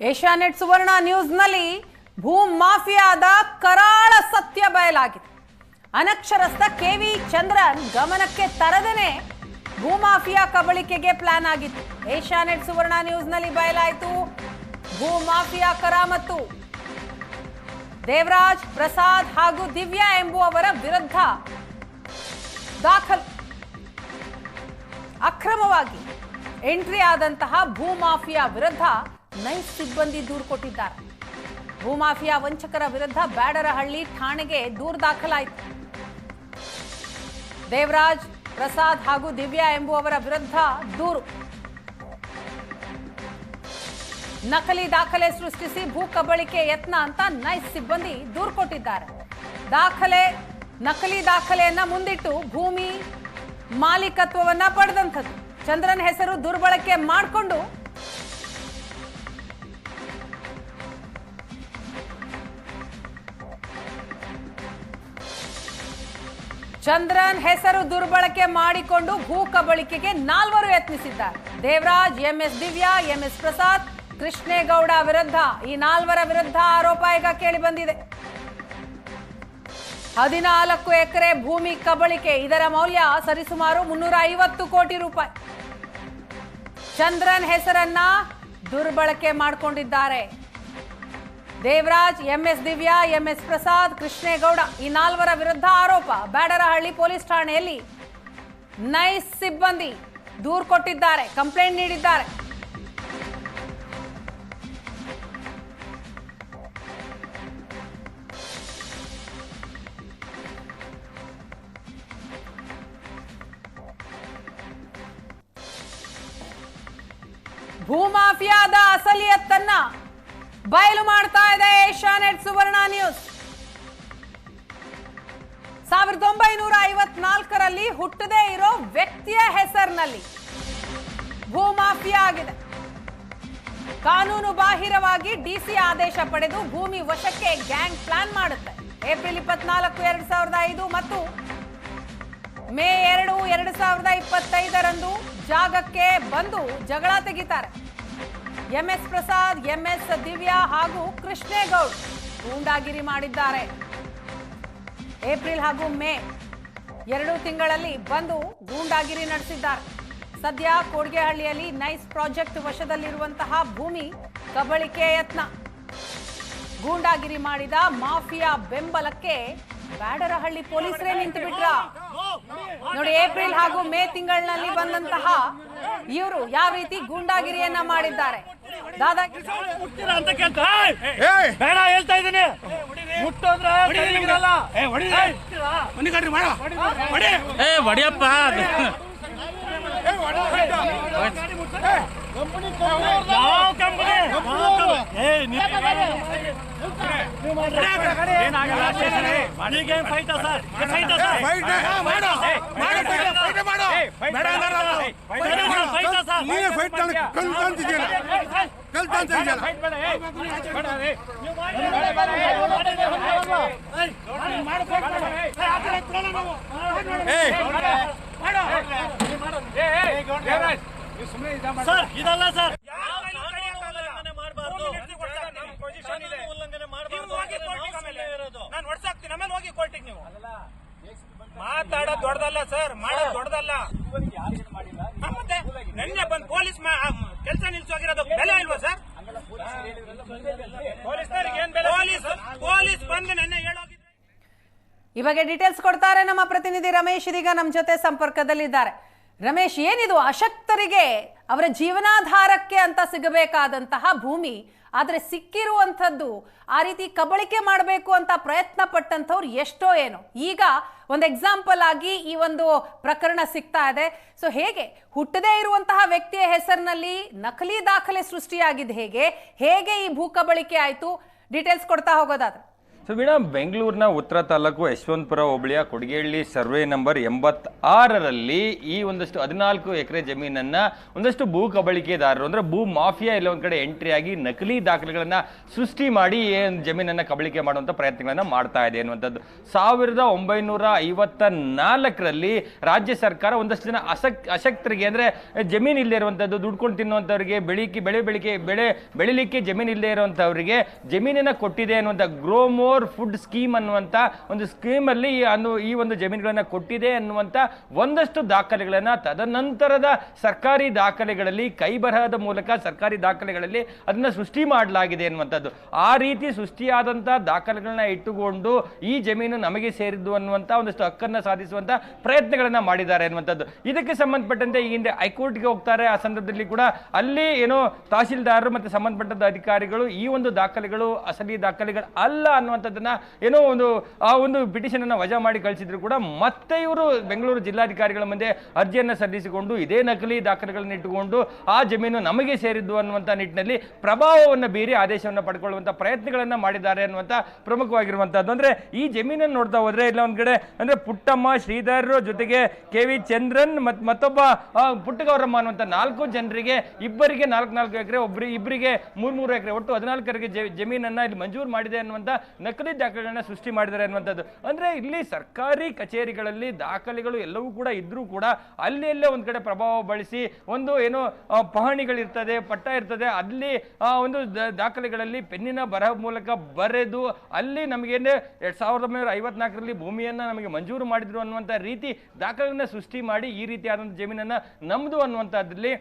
Asianet ಸುವರ್ಣ ನ್ಯೂಸ್ನಲ್ಲಿ ಭೂ ಮಾಫಿಯಾದ ಕರಾಳ ಸತ್ಯ ಬಯಲಾಗಿದೆ. ಅನಕ್ಷರಸ್ಥ ಕೆವಿ ಚಂದ್ರನ್ ಗಮನಕ್ಕೆ ತರದೇನೆ ಭೂಮಾಫಿಯಾ ಕಬಳಿಕೆಗೆ ಪ್ಲಾನ್ ಆಗಿತ್ತು. ಏಷ್ಯಾನೆಟ್ ಸುವರ್ಣ ನ್ಯೂಸ್ನಲ್ಲಿ ಬಯಲಾಯಿತು ಭೂ ಮಾಫಿಯಾ ಕರಾಮತ್ತು. ದೇವರಾಜ್, ಪ್ರಸಾದ್ ಹಾಗೂ ದಿವ್ಯಾ ಎಂಬುವವರ ವಿರುದ್ಧ ದಾಖಲು ಅಕ್ರಮವಾಗಿ ಎಂಟ್ರಿ ಆದಂತಹ ಭೂಮಾಫಿಯಾ ವಿರುದ್ಧ ನೈಸ್ ಸಿಬ್ಬಂದಿ ದೂರು ಕೊಟ್ಟಿದ್ದಾರೆ. ಭೂಮಾಫಿಯಾ ವಂಚಕರ ವಿರುದ್ಧ ಬ್ಯಾಡರಹಳ್ಳಿ ಠಾಣೆಗೆ ದೂರು ದಾಖಲಾಯಿತು. ದೇವರಾಜ್, ಪ್ರಸಾದ್ ಹಾಗೂ ದಿವ್ಯಾ ಎಂಬುವವರ ವಿರುದ್ಧ ದೂರು. ನಕಲಿ ದಾಖಲೆ ಸೃಷ್ಟಿಸಿ ಭೂ ಕಬಳಿಕೆ ಯತ್ನ ಅಂತ ನೈಸ್ ಸಿಬ್ಬಂದಿ ದೂರು ಕೊಟ್ಟಿದ್ದಾರೆ. ನಕಲಿ ದಾಖಲೆಯನ್ನ ಮುಂದಿಟ್ಟು ಭೂಮಿ ಮಾಲೀಕತ್ವವನ್ನ ಪಡೆದಂಥದ್ದು. ಚಂದ್ರನ್ ಹೆಸರು ದುರ್ಬಳಕೆ ಮಾಡಿಕೊಂಡು ಭೂ ಕಬಳಿಕೆಗೆ 4 ಯತ್ನಿಸಿದ್ದಾರೆ. ದೇವರಾಜ್, ಎಂಎಸ್ ದಿವ್ಯಾ, ಎಂಎಸ್ ಪ್ರಸಾದ್, ಕೃಷ್ಣೇಗೌಡ ವಿರುದ್ಧ ಈ 4 ವಿರುದ್ಧ ಆರೋಪ ಈಗ ಕೇಳಿ ಬಂದಿದೆ. 14 ಎಕರೆ ಭೂಮಿ ಕಬಳಿಕೆ, ಇದರ ಮೌಲ್ಯ ಸರಿಸುಮಾರು 350 ಕೋಟಿ ರೂಪಾಯಿ. ಚಂದ್ರನ್ ಹೆಸರನ್ನ ದುರ್ಬಳಕೆ ಮಾಡಿಕೊಂಡಿದ್ದಾರೆ. ದೇವರಾಜ್, ಎಂಎಸ್ ದಿವ್ಯಾ, ಎಂಎಸ್ ಪ್ರಸಾದ್, ಕೃಷ್ಣೇಗೌಡ ಈ 4 ವಿರುದ್ಧ ಆರೋಪ. ಬ್ಯಾಡರಹಳ್ಳಿ ಪೊಲೀಸ್ ಠಾಣೆಯಲ್ಲಿ ನೈಸ್ ಸಿಬ್ಬಂದಿ ದೂರು ಕೊಟ್ಟಿದ್ದಾರೆ, ಕಂಪ್ಲೇಂಟ್ ನೀಡಿದ್ದಾರೆ. ಭೂಮಾಫಿಯಾದ ಅಸಲಿಯತ್ತನ್ನ ಬಯಲು ಮಾಡ್ತಾ ಇದೆ ಏಷ್ಯಾನೆಟ್ ಸುವರ್ಣ ನ್ಯೂಸ್. 1954ರಲ್ಲಿ ಹುಟ್ಟದೇ ಇರೋ ವ್ಯಕ್ತಿಯ ಹೆಸರಿನಲ್ಲಿ ಭೂಮಾಫಿಯಾ ಆಗಿದೆ. ಕಾನೂನು ಬಾಹಿರವಾಗಿ ಡಿಸಿ ಆದೇಶ ಪಡೆದು ಭೂಮಿ ವಶಕ್ಕೆ ಗ್ಯಾಂಗ್ ಪ್ಲಾನ್ ಮಾಡುತ್ತೆ. ಏಪ್ರಿಲ್ 24, 2005 ಮತ್ತು ಮೇ 2, 2025ರಂದು ಜಾಗಕ್ಕೆ ಬಂದು ಜಗಳ ತೆಗಿತಾರೆ. ಎಂಎಸ್ ಪ್ರಸಾದ್, ಎಂಎಸ್ ದಿವ್ಯಾ ಹಾಗೂ ಕೃಷ್ಣೇಗೌಡ್ ಗೂಂಡಾಗಿರಿ ಮಾಡಿದ್ದಾರೆ. ಏಪ್ರಿಲ್ ಹಾಗೂ ಮೇ 2 ತಿಂಗಳಲ್ಲಿ ಬಂದು ಗೂಂಡಾಗಿರಿ ನಡೆಸಿದ್ದಾರೆ. ಸದ್ಯ ಕೋಡ್ಗೆಹಳ್ಳಿಯಲ್ಲಿ ನೈಸ್ ಪ್ರಾಜೆಕ್ಟ್ ವಶದಲ್ಲಿರುವಂತಹ ಭೂಮಿ ಕಬಳಿಕೆ ಯತ್ನ. ಗೂಂಡಾಗಿರಿ ಮಾಡಿದ ಮಾಫಿಯಾ ಬೆಂಬಲಕ್ಕೆ ಬ್ಯಾಡರಹಳ್ಳಿ ಪೊಲೀಸರೇ ನಿಂತು ಬಿಟ್ರ. ನೋಡಿ, ಏಪ್ರಿಲ್ ಹಾಗೂ ಮೇ ತಿಂಗಳಿನಲ್ಲಿ ಬಂದಂತಹ ಇವರು ಯಾವ ರೀತಿ ಗೂಂಡಾಗಿರಿಯನ್ನ ಮಾಡಿದ್ದಾರೆ. ಬೇಡ ಹೇಳ್ತಾ ಇದ್ದೀನಿ. ಹೊಡಿಯಪ್ಪ ಸರ್, ಇದಲ್ಲ ಸರ್. ನಾನು ಹೊಡ್ಸಾಕ್ತೀನಿ, ಆಮೇಲೆ ಹೋಗಿ ಕೋರ್ಟಿಗೆ. ನೀವು ಮಾತಾಡೋದು ದೊಡ್ಡದಲ್ಲ ಸರ್, ಮಾಡೋದು ದೊಡ್ಡದಲ್ಲ. ಮತ್ತೆ ನಿನ್ನೆ ಬಂದು ಪೊಲೀಸ್ ಕೆಲಸ ನಿಲ್ಸೋಗಿರೋದು ಬೆಲೆ ಇಲ್ವಾ ಸರ್? ಪೊಲೀಸ್ ಬಂದು ನಿನ್ನೆ ಹೇಳೋಗಿದ್ರೆ. ಈ ಬಗ್ಗೆ ಡೀಟೇಲ್ಸ್ ಕೊಡ್ತಾರೆ ನಮ್ಮ ಪ್ರತಿನಿಧಿ ರಮೇಶ್. ಇದೀಗ ನಮ್ಮ ಜೊತೆ ಸಂಪರ್ಕದಲ್ಲಿದ್ದಾರೆ. ರಮೇಶ್, ಏನಿದು ಅಶಕ್ತರಿಗೆ ಅವರ ಜೀವನಾಧಾರಕ್ಕೆ ಅಂತ ಸಿಗಬೇಕಾದಂತಹ ಭೂಮಿ, ಆದ್ರೆ ಸಿಕ್ಕಿರುವಂಥದ್ದು ಆ ರೀತಿ ಕಬಳಿಕೆ ಮಾಡಬೇಕು ಅಂತ ಪ್ರಯತ್ನ ಪಟ್ಟಂಥವ್ರು ಎಷ್ಟೋ ಏನೋ. ಈಗ ಒಂದು ಎಕ್ಸಾಂಪಲ್ ಆಗಿ ಈ ಒಂದು ಪ್ರಕರಣ ಸಿಗ್ತಾ ಇದೆ. ಸೊ ಹೇಗೆ ಹುಟ್ಟದೇ ಇರುವಂತಹ ವ್ಯಕ್ತಿಯ ಹೆಸರಿನಲ್ಲಿ ನಕಲಿ ದಾಖಲೆ ಸೃಷ್ಟಿಯಾಗಿದೆ, ಹೇಗೆ ಈ ಭೂ ಕಬಳಿಕೆ ಆಯ್ತು, ಡೀಟೇಲ್ಸ್ ಕೊಡ್ತಾ ಹೋಗೋದಾದ್ರೆ. ಸೊ ವೀಣಾ, ಬೆಂಗಳೂರಿನ ಉತ್ತರ ತಾಲೂಕು ಯಶವಂತಪುರ ಹೋಬಳಿಯ ಕೊಡಿಗೇಹಳ್ಳಿ ಸರ್ವೆ ನಂಬರ್ 86ರಲ್ಲಿ ಈ ಒಂದಷ್ಟು 14 ಎಕರೆ ಜಮೀನನ್ನ ಒಂದಷ್ಟು ಭೂ ಕಬಳಿಕೆದಾರರು ಅಂದ್ರೆ ಭೂ ಮಾಫಿಯಾ ಎಲ್ಲ ಒಂದ್ ಕಡೆ ಎಂಟ್ರಿ ಆಗಿ ನಕಲಿ ದಾಖಲೆಗಳನ್ನ ಸೃಷ್ಟಿ ಮಾಡಿ ಜಮೀನನ್ನ ಕಬಳಿಕೆ ಮಾಡುವಂತ ಪ್ರಯತ್ನಗಳನ್ನ ಮಾಡ್ತಾ ಇದೆ ಅನ್ನುವಂಥದ್ದು. 1954ರಲ್ಲಿ ರಾಜ್ಯ ಸರ್ಕಾರ ಒಂದಷ್ಟು ಜನ ಅಶಕ್ತರಿಗೆ ಅಂದ್ರೆ ಜಮೀನ್ ಇಲ್ಲದೆ ಇರುವಂತದ್ದು, ದುಡ್ಕೊಂಡು ತಿನ್ನುವಂಥವ್ರಿಗೆ, ಬೆಳಿಲಿಕ್ಕೆ ಜಮೀನ್ ಇಲ್ಲದೆ ಇರುವಂತವರಿಗೆ ಜಮೀನನ್ನ ಕೊಟ್ಟಿದೆ ಅನ್ನುವಂಥ ಗ್ರೋಮೋರ್ ಫುಡ್ ಸ್ಕೀಮ್ ಅನ್ನುವಂತ ಒಂದು ಸ್ಕೀಮ್ ಅಲ್ಲಿ ಈ ಒಂದು ಜಮೀನುಗಳನ್ನ ಕೊಟ್ಟಿದೆ ಅನ್ನುವಂತ ಒಂದಷ್ಟು ದಾಖಲೆಗಳನ್ನ ತದನಂತರದ ಸರ್ಕಾರಿ ದಾಖಲೆಗಳಲ್ಲಿ ಕೈ ಬರಹದ ಮೂಲಕ ಸರ್ಕಾರಿ ದಾಖಲೆಗಳಲ್ಲಿ ಅದನ್ನ ಸೃಷ್ಟಿ ಮಾಡಲಾಗಿದೆ ಅನ್ನುವಂಥದ್ದು. ಆ ರೀತಿ ಸೃಷ್ಟಿಯಾದಂತ ದಾಖಲೆಗಳನ್ನ ಇಟ್ಟುಕೊಂಡು ಈ ಜಮೀನು ನಮಗೆ ಸೇರಿದ್ದು ಅನ್ನುವಂತ ಒಂದಷ್ಟು ಹಕ್ಕನ್ನ ಸಾಧಿಸುವಂತ ಪ್ರಯತ್ನಗಳನ್ನ ಮಾಡಿದ್ದಾರೆ ಅನ್ನುವಂಥದ್ದು. ಇದಕ್ಕೆ ಸಂಬಂಧಪಟ್ಟಂತೆ ಈ ಹಿಂದೆ ಹೈಕೋರ್ಟ್ಗೆ ಹೋಗ್ತಾರೆ. ಆ ಸಂದರ್ಭದಲ್ಲಿ ಕೂಡ ಅಲ್ಲಿ ಏನೋ ತಹಶೀಲ್ದಾರರು ಮತ್ತೆ ಸಂಬಂಧಪಟ್ಟ ಅಧಿಕಾರಿಗಳು ಈ ಒಂದು ದಾಖಲೆಗಳು ಅಸಲಿ ದಾಖಲೆಗಳು ಅಲ್ಲ ಅನ್ನುವಂಥದ್ದನ್ನ ಏನೋ ಆ ಒಂದು ಪಿಟಿಷನ್ ಅನ್ನ ವಜಾ ಮಾಡಿ ಕಳಿಸಿದ್ರು ಕೂಡ ಮತ್ತೆ ಇವರು ಬೆಂಗಳೂರು ಜಿಲ್ಲಾಧಿಕಾರಿಗಳ ಮುಂದೆ ಅರ್ಜಿಯನ್ನ ಸಲ್ಲಿಸಿಕೊಂಡು ಇದೇ ನಕಲಿ ದಾಖಲೆಗಳನ್ನ ಇಟ್ಟುಕೊಂಡು ಆ ಜಮೀನು ನಮಗೆ ಸೇರಿದ್ದು ಅನ್ನುವಂಥ ನಿಟ್ಟಿನಲ್ಲಿ ಪ್ರಭಾವವನ್ನು ಬೀರಿ ಆದೇಶವನ್ನು ಪಡ್ಕೊಳ್ಳುವಂತ ಪ್ರಯತ್ನಗಳನ್ನ ಮಾಡಿದ್ದಾರೆ ಅನ್ನುವಂಥ ಪ್ರಮುಖವಾಗಿರುವಂತಹದ್ದು. ಅಂದ್ರೆ ಈ ಜಮೀನನ್ನು ನೋಡ್ತಾ ಹೋದ್ರೆ ಇಲ್ಲ ಒಂದ್ ಕಡೆ ಅಂದ್ರೆ ಪುಟ್ಟಮ್ಮ, ಶ್ರೀಧರ್ ಜೊತೆಗೆ KV ಚಂದ್ರನ್ ಮತ್ತೊಬ್ಬ ಪುಟ್ಟಗೌರಮ್ಮ ಅನ್ನುವಂಥ 4 ಜನರಿಗೆ ಇಬ್ಬರಿಗೆ 4 ಎಕರೆ, ಇಬ್ಬರಿಗೆ 3 ಎಕರೆ, ಒಟ್ಟು 14 ಎಕರೆ ಜಮೀನನ್ನ ಇಲ್ಲಿ ಮಂಜೂರು ಮಾಡಿದೆ ಅನ್ನುವಂಥ ನಕಲಿ ದಾಖಲೆಗಳನ್ನ ಸೃಷ್ಟಿ ಮಾಡಿದ್ದಾರೆ ಅನ್ನುವಂಥದ್ದು. ಅಂದ್ರೆ ಇಲ್ಲಿ ಸರ್ಕಾರಿ ಕಚೇರಿಗಳಲ್ಲಿ ದಾಖಲೆಗಳು ಎಲ್ಲವೂ ಕೂಡ ಇದ್ರೂ ಕೂಡ ಅಲ್ಲಿ ಎಲ್ಲೇ ಒಂದ್ ಕಡೆ ಪ್ರಭಾವ ಬಳಸಿ ಒಂದು ಏನೋ ಪಹಣಿಗಳಿರ್ತದೆ, ಪಟ್ಟ ಇರ್ತದೆ, ಅಲ್ಲಿ ಒಂದು ದಾಖಲೆಗಳಲ್ಲಿ ಪೆನ್ನಿನ ಬರಹ ಮೂಲಕ ಬರೆದು ಅಲ್ಲಿ ನಮಗೇನೆ 1954ರಲ್ಲಿ ಭೂಮಿಯನ್ನ ನಮಗೆ ಮಂಜೂರು ಮಾಡಿದ್ರು ಅನ್ನುವಂಥ ರೀತಿ ದಾಖಲೆಗಳನ್ನ ಸೃಷ್ಟಿ ಮಾಡಿ ಈ ರೀತಿಯಾದಂಥ ಜಮೀನನ್ನ ನಮ್ದು ಅನ್ನುವಂಥದ್ರಲ್ಲಿ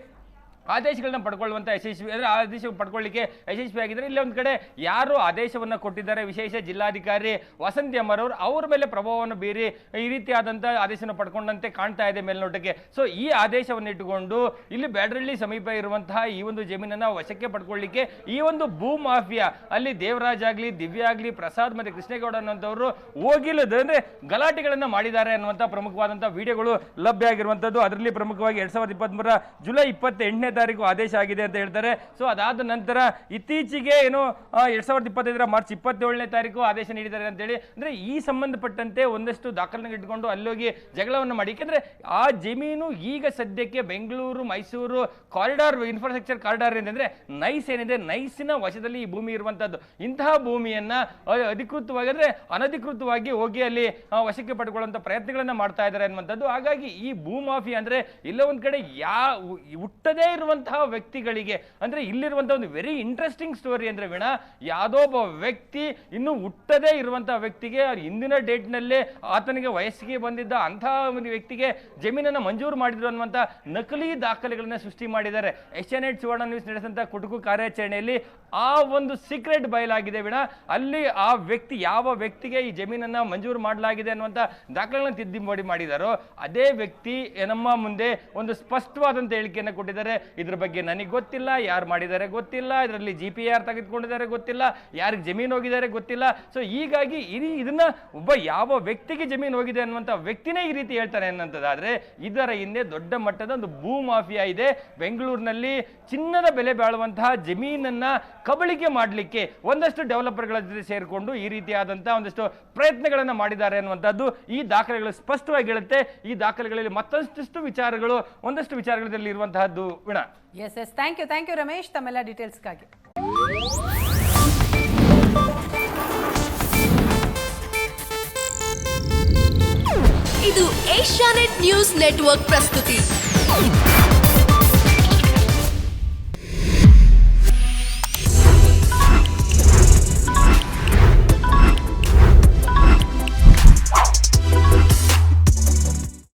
ಆದೇಶಗಳನ್ನ ಪಡ್ಕೊಳ್ಳುವಂಥ ಯಶಸ್ವಿ ಅಂದರೆ ಆದೇಶ ಪಡ್ಕೊಳ್ಳಿಕ್ಕೆ ಯಶಸ್ವಿ ಆಗಿದ್ದಾರೆ. ಇಲ್ಲಿ ಒಂದು ಕಡೆ ಯಾರು ಆದೇಶವನ್ನು ಕೊಟ್ಟಿದ್ದಾರೆ, ವಿಶೇಷ ಜಿಲ್ಲಾಧಿಕಾರಿ ವಸಂತಿ ಅಮ್ಮರವರು, ಅವ್ರ ಮೇಲೆ ಪ್ರಭಾವವನ್ನು ಬೀರಿ ಈ ರೀತಿಯಾದಂಥ ಆದೇಶವನ್ನು ಪಡ್ಕೊಂಡಂತೆ ಕಾಣ್ತಾ ಇದೆ ಮೇಲ್ನೋಟಕ್ಕೆ. ಸೊ ಈ ಆದೇಶವನ್ನು ಇಟ್ಟುಕೊಂಡು ಇಲ್ಲಿ ಬ್ಯಾಡ್ರಳ್ಳಿ ಸಮೀಪ ಇರುವಂತಹ ಈ ಒಂದು ಜಮೀನನ್ನು ವಶಕ್ಕೆ ಪಡ್ಕೊಳ್ಳಿಕ್ಕೆ ಈ ಒಂದು ಭೂ ಮಾಫಿಯಾ ಅಲ್ಲಿ ದೇವರಾಜ್ ಆಗಲಿ, ದಿವ್ಯಾ ಆಗಲಿ, ಪ್ರಸಾದ್ ಮತ್ತು ಕೃಷ್ಣೇಗೌಡ ಅನ್ನುವಂಥವ್ರು ಹೋಗಿಲ್ಲದು ಅಂದರೆ ಗಲಾಟೆಗಳನ್ನು ಮಾಡಿದ್ದಾರೆ ಅನ್ನುವಂಥ ಪ್ರಮುಖವಾದಂಥ ವಿಡಿಯೋಗಳು ಲಭ್ಯ ಆಗಿರುವಂಥದ್ದು. ಅದರಲ್ಲಿ ಪ್ರಮುಖವಾಗಿ 2023 ಜುಲೈ 28ನೇ ತಾರೀಕು ಆದೇಶ ಆಗಿದೆ ಅಂತ ಹೇಳ್ತಾರೆ. ಸೊ ಅದಾದ ನಂತರ ಇತ್ತೀಚೆಗೆ ಏನು 2025 ಮಾರ್ಚ್ 27ನೇ ತಾರೀಕು ಆದೇಶ ನೀಡಿದ್ದಾರೆ ಅಂತೇಳಿ ಅಂದ್ರೆ ಈ ಸಂಬಂಧಪಟ್ಟಂತೆ ಒಂದಷ್ಟು ದಾಖಲೆಗಳನ್ನು ಇಟ್ಕೊಂಡು ಅಲ್ಲೋಗಿ ಜಗಳವನ್ನು ಮಾಡಿ. ಯಾಕೆಂದ್ರೆ ಆ ಜಮೀನು ಈಗ ಸದ್ಯಕ್ಕೆ Bengaluru Mysuru corridor infrastructure corridor ಏನಂದ್ರೆ ನೈಸ್ ಏನಿದೆ, ನೈಸಿನ ವಶದಲ್ಲಿ ಈ ಭೂಮಿ ಇರುವಂತದ್ದು. ಇಂತಹ ಭೂಮಿಯನ್ನ ಅಧಿಕೃತವಾಗಿ ಅಂದ್ರೆ ಅನಧಿಕೃತವಾಗಿ ಹೋಗಿ ಅಲ್ಲಿ ವಶಕ್ಕೆ ಪಡ್ಕೊಳ್ಳುವಂತ ಪ್ರಯತ್ನಗಳನ್ನ ಮಾಡ್ತಾ ಇದ್ದಾರೆ ಅನ್ನುವಂಥದ್ದು. ಹಾಗಾಗಿ ಈ ಭೂ ಮಾಫಿಯಾ ಅಂದ್ರೆ ಇಲ್ಲ ಒಂದ್ ಕಡೆ ಹುಟ್ಟದೇ ಇರುವಂತಹ ವ್ಯಕ್ತಿಗಳಿಗೆ ಅಂದ್ರೆ ಇಲ್ಲಿರುವಂತಹ ಒಂದು ವೆರಿ ಇಂಟ್ರೆಸ್ಟಿಂಗ್ ಸ್ಟೋರಿ ಅಂದ್ರೆ ವೀಣಾ, ಯಾವುದೋ ಒಬ್ಬ ವ್ಯಕ್ತಿ ಇನ್ನು ಹುಟ್ಟದೇ ಇರುವಂತಹ ವ್ಯಕ್ತಿಗೆ ಇಂದಿನ ಡೇಟ್ ನಲ್ಲೇ ಆತನಿಗೆ ವಯಸ್ಸಿಗೆ ಬಂದಿದ್ದ ಅಂತಹ ಒಂದು ವ್ಯಕ್ತಿಗೆ ಜಮೀನನ್ನು ಮಂಜೂರು ಮಾಡಿದ್ರು ಅನ್ನುವಂತ ನಕಲಿ ದಾಖಲೆಗಳನ್ನ ಸೃಷ್ಟಿ ಮಾಡಿದ್ದಾರೆ. ಏಷ್ಯಾನೆಟ್ ಸುವರ್ಣ ನ್ಯೂಸ್ ನಡೆಸಿದಂತ ಕುಟುಕು ಕಾರ್ಯಾಚರಣೆಯಲ್ಲಿ ಆ ಒಂದು ಸೀಕ್ರೆಟ್ ಬಯಲಾಗಿದೆ ವೀಣಾ. ಅಲ್ಲಿ ಆ ವ್ಯಕ್ತಿ ಯಾವ ವ್ಯಕ್ತಿಗೆ ಈ ಜಮೀನನ್ನ ಮಂಜೂರು ಮಾಡಲಾಗಿದೆ ಅನ್ನುವಂತ ದಾಖಲೆಗಳನ್ನ ತಿದ್ದುಪಡಿ ಮಾಡಿದಾರೋ ಅದೇ ವ್ಯಕ್ತಿ ನಮ್ಮ ಮುಂದೆ ಒಂದು ಸ್ಪಷ್ಟವಾದಂತ ಹೇಳಿಕೆಯನ್ನು ಕೊಟ್ಟಿದ್ದಾರೆ. ಇದ್ರ ಬಗ್ಗೆ ನನಗೆ ಗೊತ್ತಿಲ್ಲ, ಯಾರು ಮಾಡಿದ್ದಾರೆ ಗೊತ್ತಿಲ್ಲ, ಇದರಲ್ಲಿ GPR ತೆಗೆದುಕೊಂಡಿದ್ದಾರೆ ಗೊತ್ತಿಲ್ಲ, ಯಾರಿಗೆ ಜಮೀನು ಹೋಗಿದ್ದಾರೆ ಗೊತ್ತಿಲ್ಲ. ಸೊ ಹೀಗಾಗಿ ಇದನ್ನ ಒಬ್ಬ ಯಾವ ವ್ಯಕ್ತಿಗೆ ಜಮೀನು ಹೋಗಿದೆ ಅನ್ನುವಂಥ ವ್ಯಕ್ತಿನೇ ಈ ರೀತಿ ಹೇಳ್ತಾನೆ ಅನ್ನೋಂಥದ್ದಾದ್ರೆ ಇದರ ಹಿಂದೆ ದೊಡ್ಡ ಮಟ್ಟದ ಒಂದು ಭೂ ಮಾಫಿಯಾ ಇದೆ. ಬೆಂಗಳೂರಿನಲ್ಲಿ ಚಿನ್ನದ ಬೆಲೆ ಬಾಳುವಂತಹ ಜಮೀನನ್ನ ಕಬಳಿಕೆ ಮಾಡಲಿಕ್ಕೆ ಒಂದಷ್ಟು ಡೆವಲಪರ್ಗಳ ಜೊತೆ ಸೇರಿಕೊಂಡು ಈ ರೀತಿಯಾದಂತಹ ಒಂದಷ್ಟು ಪ್ರಯತ್ನಗಳನ್ನ ಮಾಡಿದ್ದಾರೆ ಅನ್ನುವಂಥದ್ದು ಈ ದಾಖಲೆಗಳು ಸ್ಪಷ್ಟವಾಗಿ ಹೇಳುತ್ತೆ. ಈ ದಾಖಲೆಗಳಲ್ಲಿ ಮತ್ತಷ್ಟು ವಿಚಾರಗಳು ಒಂದಷ್ಟು ವಿಚಾರಗಳಲ್ಲಿ ಇರುವಂತಹದ್ದು Veena. Yes thank you Ramesh ತಮ್ಮೆಲ್ಲ ಡೀಟೇಲ್ಸ್ಗಾಗಿ. ಇದು ಏಷ್ಯಾನೆಟ್ ನ್ಯೂಸ್ ನೆಟ್ವರ್ಕ್ ಪ್ರಸ್ತುತಿ.